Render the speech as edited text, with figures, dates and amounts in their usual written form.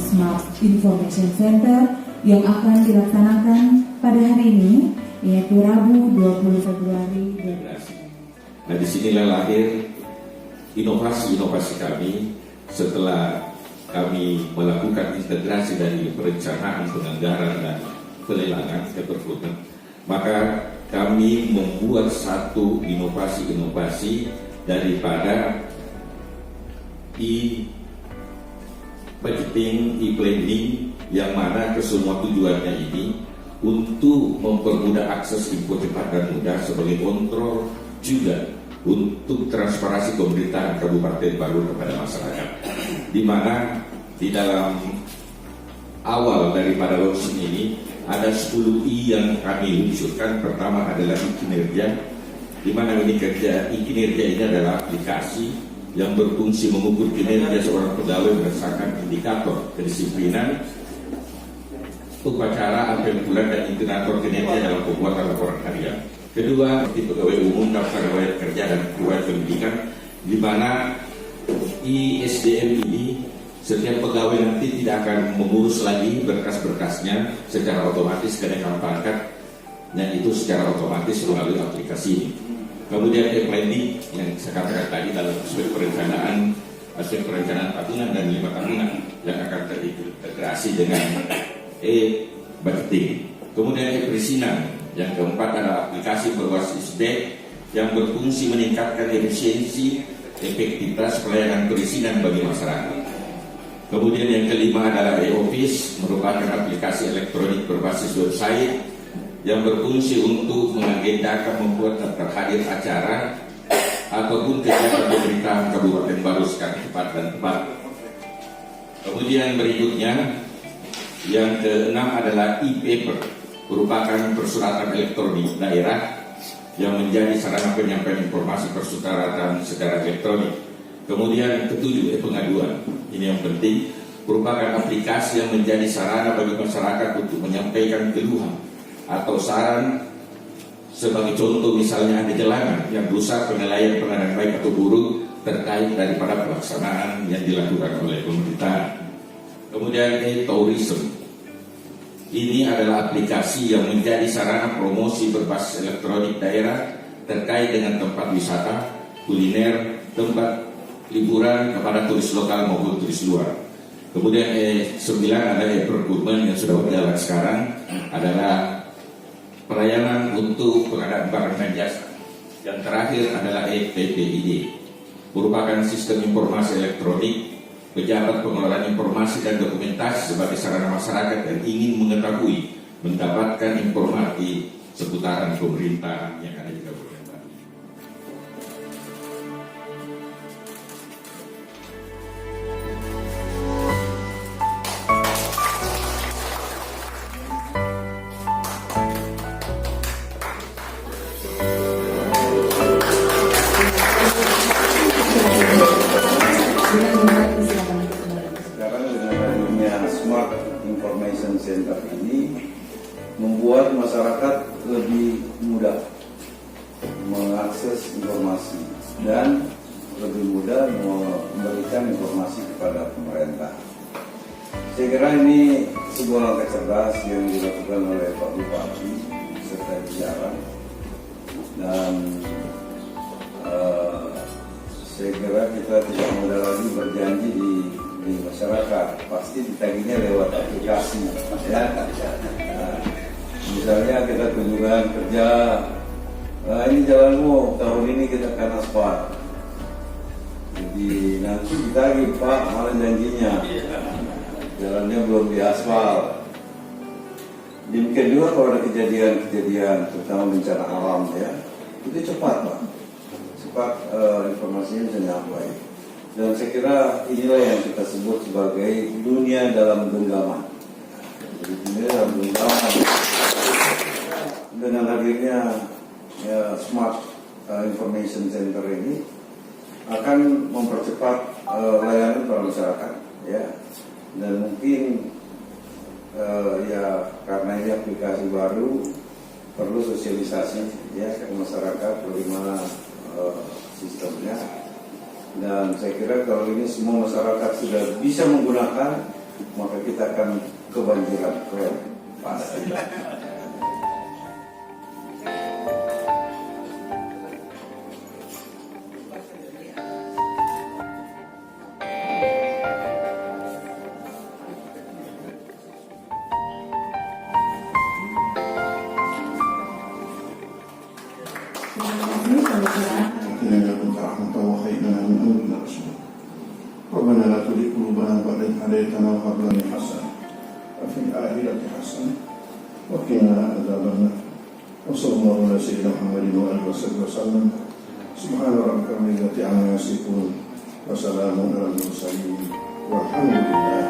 Smart Information Center yang akan dilaksanakan pada hari ini, yaitu Rabu 20 Februari 2020. Nah, disinilah lahir inovasi-inovasi kami setelah kami melakukan integrasi dari perencanaan, penganggaran, dan pelelangan rekrutmen. Maka kami membuat satu inovasi-inovasi daripada e-budgeting, e-planning, yang mana kesemua tujuannya ini untuk mempermudah akses info cepat dan mudah sebagai kontrol juga untuk transparansi pemerintahan Kabupaten Baru kepada masyarakat, di mana di dalam awal daripada launching ini ada 10 I yang kami luncurkan. Pertama adalah kinerja, di mana kinerja ini adalah aplikasi yang berfungsi mengukur kinerja seorang pegawai berdasarkan indikator kedisiplinan, upacara, pengumpulan, dan indikator kinerja dalam pembuatan laporan harian. Kedua, pegawai umum, daftar riwayat kerja, dan riwayat pendidikan, di mana ISDM ini setiap pegawai nanti tidak akan mengurus lagi berkas-berkasnya secara otomatis, kenaikan pangkatnya itu secara otomatis melalui aplikasi ini. Kemudian e-planning yang saya katakan tadi dalam aspek perencanaan tahunan dan 5 tahunan yang akan terintegrasi dengan e-budgeting. Kemudian e-perizinan. Yang keempat adalah aplikasi berbasis web yang berfungsi meningkatkan efisiensi, efektivitas pelayanan perizinan bagi masyarakat. Kemudian yang kelima adalah e-office, merupakan aplikasi elektronik berbasis website yang berfungsi untuk mengagendakan, membuat daftar hadir acara ataupun kegiatan pemerintahan Kabupaten Baru secara cepat dan tepat. Kemudian berikutnya yang keenam adalah e-paper, merupakan persuratan elektronik daerah yang menjadi sarana penyampaian informasi persuratan secara elektronik. Kemudian ketujuh, pengaduan. Ini yang penting, merupakan aplikasi yang menjadi sarana bagi masyarakat untuk menyampaikan keluhan atau saran. Sebagai contoh misalnya ada jalanan yang rusak, penilaian pengadaan baik atau buruk terkait daripada pelaksanaan yang dilakukan oleh pemerintah. Kemudian tourism. Ini adalah aplikasi yang menjadi sarana promosi berbasis elektronik daerah terkait dengan tempat wisata, kuliner, tempat liburan kepada turis lokal maupun turis luar. Kemudian 9 ada e-procurement yang sudah berjalan sekarang, adalah pelayanan untuk pengadaan barang dan jasa. Yang terakhir adalah e-PPID, merupakan sistem informasi elektronik pejabat pengelolaan informasi dan dokumentasi sebagai sarana masyarakat yang ingin mengetahui, mendapatkan informasi seputaran pemerintahan yang ada di Kabupaten Baru. Smart Information Center ini membuat masyarakat lebih mudah mengakses informasi dan lebih mudah memberikan informasi kepada pemerintah. Saya kira ini sebuah langkah cerdas yang dilakukan oleh Pak Bupati serta jajaran, dan saya kira kita tidak mudah lagi berjanji di masyarakat, pasti ditagihnya lewat aplikasi ya. Nah, misalnya kita kunjungan kerja, ini jalanmu tahun ini kita akan aspal, jadi nanti ditagih, Pak, malah janjinya jalannya belum diaspal. Yang kedua, kalau ada kejadian terutama bencana alam ya, itu cepat Pak, cepat informasinya bisa nyampe. Dan saya kira inilah yang kita sebut sebagai dunia dalam genggaman. Jadi dunia dalam genggaman. Dengan hadirnya Smart Information Center ini akan mempercepat layanan para masyarakat, ya. Dan mungkin ya karena ini aplikasi baru, perlu sosialisasi ya ke masyarakat bagaimana sistemnya. Dan saya kira kalau ini semua masyarakat sudah bisa menggunakan, maka kita akan kebanjiran rel pasti. Terima kasih pelajaran. آتنا لدنك رحمة وهيئ لنا من أمرنا رشدا ربنا لا تزغ قلوبنا بعد إذ هديتنا وهب لنا من حسنة وفي الآخرة حسنة وقنا عذاب النار وصلى الله على سيدنا محمد وآله وصحبه وسلم سبحان ربك رب العزة عما يصفون وسلام على المرسلين والحمد لله.